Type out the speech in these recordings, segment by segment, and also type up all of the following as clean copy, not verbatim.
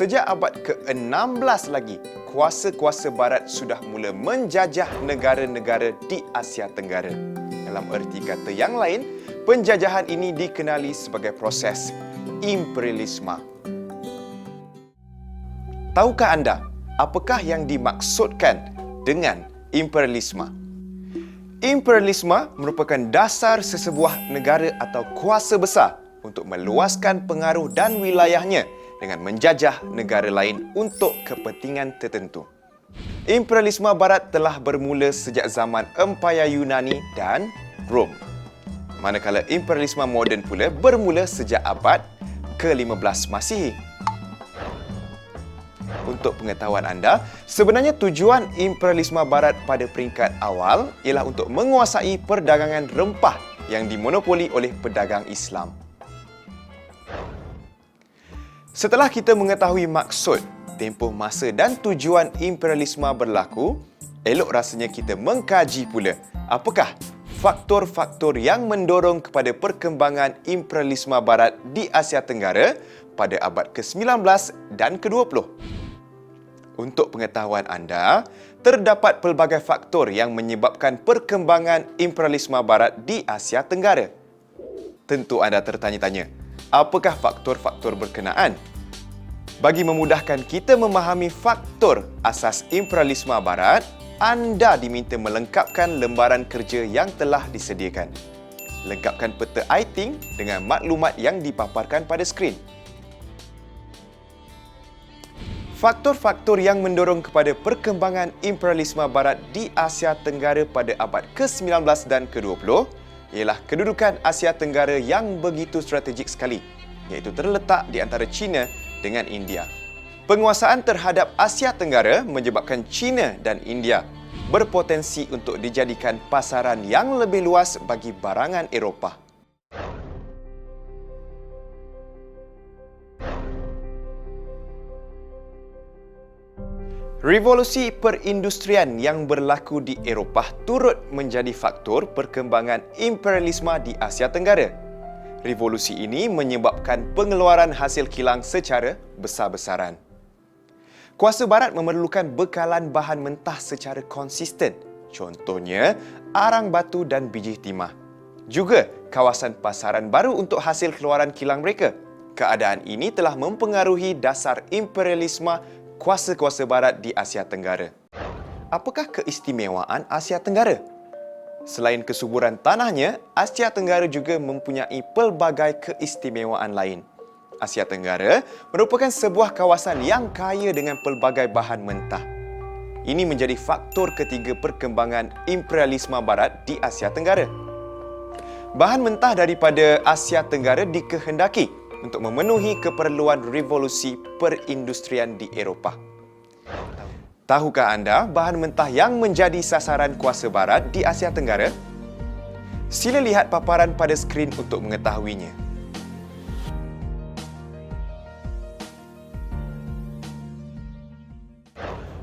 sejak abad ke-16 lagi, kuasa-kuasa Barat sudah mula menjajah negara-negara di Asia Tenggara. Dalam erti kata yang lain, penjajahan ini dikenali sebagai proses imperialisme. Tahukah anda apakah yang dimaksudkan dengan imperialisme? Imperialisme merupakan dasar sesebuah negara atau kuasa besar untuk meluaskan pengaruh dan wilayahnya dengan menjajah negara lain untuk kepentingan tertentu. Imperialisme Barat telah bermula sejak zaman Empayar Yunani dan Rom. Manakala imperialisme moden pula bermula sejak abad ke-15 Masihi. Untuk pengetahuan anda, sebenarnya tujuan imperialisme Barat pada peringkat awal ialah untuk menguasai perdagangan rempah yang dimonopoli oleh pedagang Islam. Setelah kita mengetahui maksud, tempoh masa dan tujuan imperialisme berlaku, elok rasanya kita mengkaji pula apakah faktor-faktor yang mendorong kepada perkembangan imperialisme Barat di Asia Tenggara pada abad ke-19 dan ke-20. Untuk pengetahuan anda, terdapat pelbagai faktor yang menyebabkan perkembangan imperialisme Barat di Asia Tenggara. Tentu anda tertanya-tanya, apakah faktor-faktor berkenaan? Bagi memudahkan kita memahami faktor asas imperialisme Barat, anda diminta melengkapkan lembaran kerja yang telah disediakan. Lengkapkan peta iThink dengan maklumat yang dipaparkan pada skrin. Faktor-faktor yang mendorong kepada perkembangan imperialisme Barat di Asia Tenggara pada abad ke-19 dan ke-20 ialah kedudukan Asia Tenggara yang begitu strategik sekali, iaitu terletak di antara China dengan India. Penguasaan terhadap Asia Tenggara menyebabkan China dan India berpotensi untuk dijadikan pasaran yang lebih luas bagi barangan Eropah. Revolusi perindustrian yang berlaku di Eropah turut menjadi faktor perkembangan imperialisme di Asia Tenggara. Revolusi ini menyebabkan pengeluaran hasil kilang secara besar-besaran. Kuasa Barat memerlukan bekalan bahan mentah secara konsisten, contohnya arang batu dan biji timah. Juga kawasan pasaran baru untuk hasil keluaran kilang mereka. Keadaan ini telah mempengaruhi dasar imperialisme kuasa-kuasa Barat di Asia Tenggara. Apakah keistimewaan Asia Tenggara? Selain kesuburan tanahnya, Asia Tenggara juga mempunyai pelbagai keistimewaan lain. Asia Tenggara merupakan sebuah kawasan yang kaya dengan pelbagai bahan mentah. Ini menjadi faktor ketiga perkembangan imperialisme Barat di Asia Tenggara. Bahan mentah daripada Asia Tenggara dikehendaki untuk memenuhi keperluan revolusi perindustrian di Eropah. Tahukah anda bahan mentah yang menjadi sasaran kuasa Barat di Asia Tenggara? Sila lihat paparan pada skrin untuk mengetahuinya.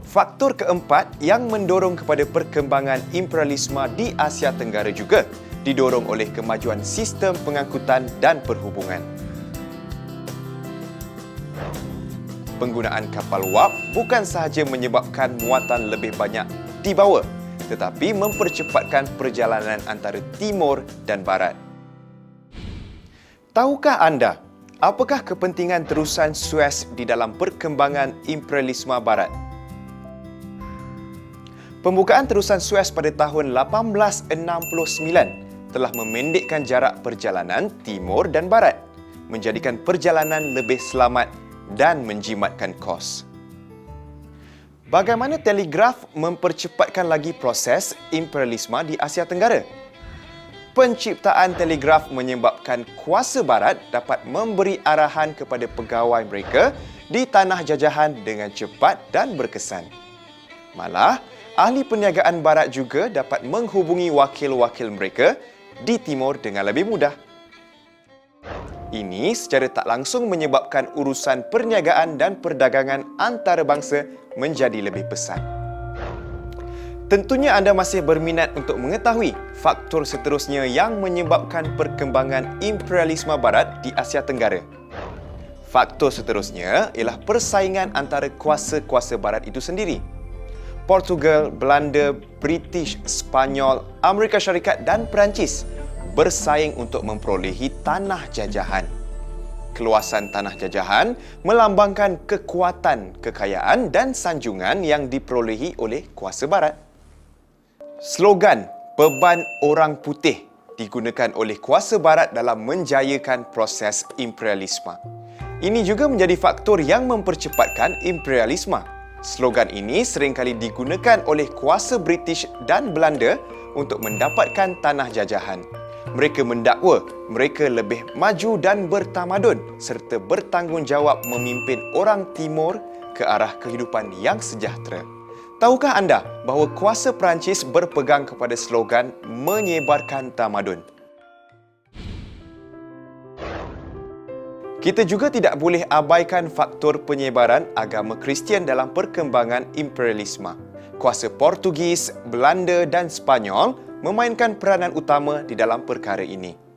Faktor keempat yang mendorong kepada perkembangan imperialisme di Asia Tenggara juga didorong oleh kemajuan sistem pengangkutan dan perhubungan. Penggunaan kapal wap bukan sahaja menyebabkan muatan lebih banyak dibawa, tetapi mempercepatkan perjalanan antara timur dan barat. Tahukah anda, apakah kepentingan terusan Suez di dalam perkembangan imperialisme Barat? Pembukaan terusan Suez pada tahun 1869 telah memendekkan jarak perjalanan timur dan barat, menjadikan perjalanan lebih selamat dan menjimatkan kos. Bagaimana telegraf mempercepatkan lagi proses imperialisme di Asia Tenggara? Penciptaan telegraf menyebabkan kuasa Barat dapat memberi arahan kepada pegawai mereka di tanah jajahan dengan cepat dan berkesan. Malah, ahli perniagaan Barat juga dapat menghubungi wakil-wakil mereka di timur dengan lebih mudah. Ini secara tak langsung menyebabkan urusan perniagaan dan perdagangan antarabangsa menjadi lebih pesat. Tentunya anda masih berminat untuk mengetahui faktor seterusnya yang menyebabkan perkembangan imperialisme Barat di Asia Tenggara. Faktor seterusnya ialah persaingan antara kuasa-kuasa barat itu sendiri. Portugal, Belanda, British, Spanyol, Amerika Syarikat dan Perancis bersaing untuk memperolehi tanah jajahan. Keluasan tanah jajahan melambangkan kekuatan, kekayaan dan sanjungan yang diperolehi oleh kuasa barat. Slogan "Beban Orang Putih" digunakan oleh kuasa barat dalam menjayakan proses imperialisme. Ini juga menjadi faktor yang mempercepatkan imperialisme. Slogan ini seringkali digunakan oleh kuasa British dan Belanda untuk mendapatkan tanah jajahan. Mereka mendakwa mereka lebih maju dan bertamadun serta bertanggungjawab memimpin orang Timur ke arah kehidupan yang sejahtera. Tahukah anda bahawa kuasa Perancis berpegang kepada slogan menyebarkan tamadun? Kita juga tidak boleh abaikan faktor penyebaran agama Kristian dalam perkembangan imperialisme. Kuasa Portugis, Belanda dan Spanyol memainkan peranan utama di dalam perkara ini.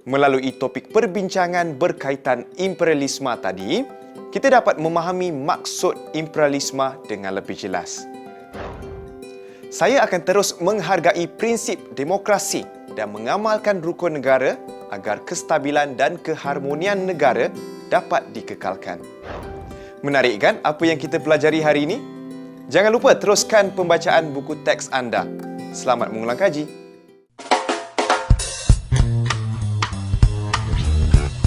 Melalui topik perbincangan berkaitan imperialisme tadi, kita dapat memahami maksud imperialisme dengan lebih jelas. Saya akan terus menghargai prinsip demokrasi dan mengamalkan rukun negara agar kestabilan dan keharmonian negara dapat dikekalkan. Menarik kan apa yang kita pelajari hari ini? Jangan lupa teruskan pembacaan buku teks anda. Selamat mengulang kaji.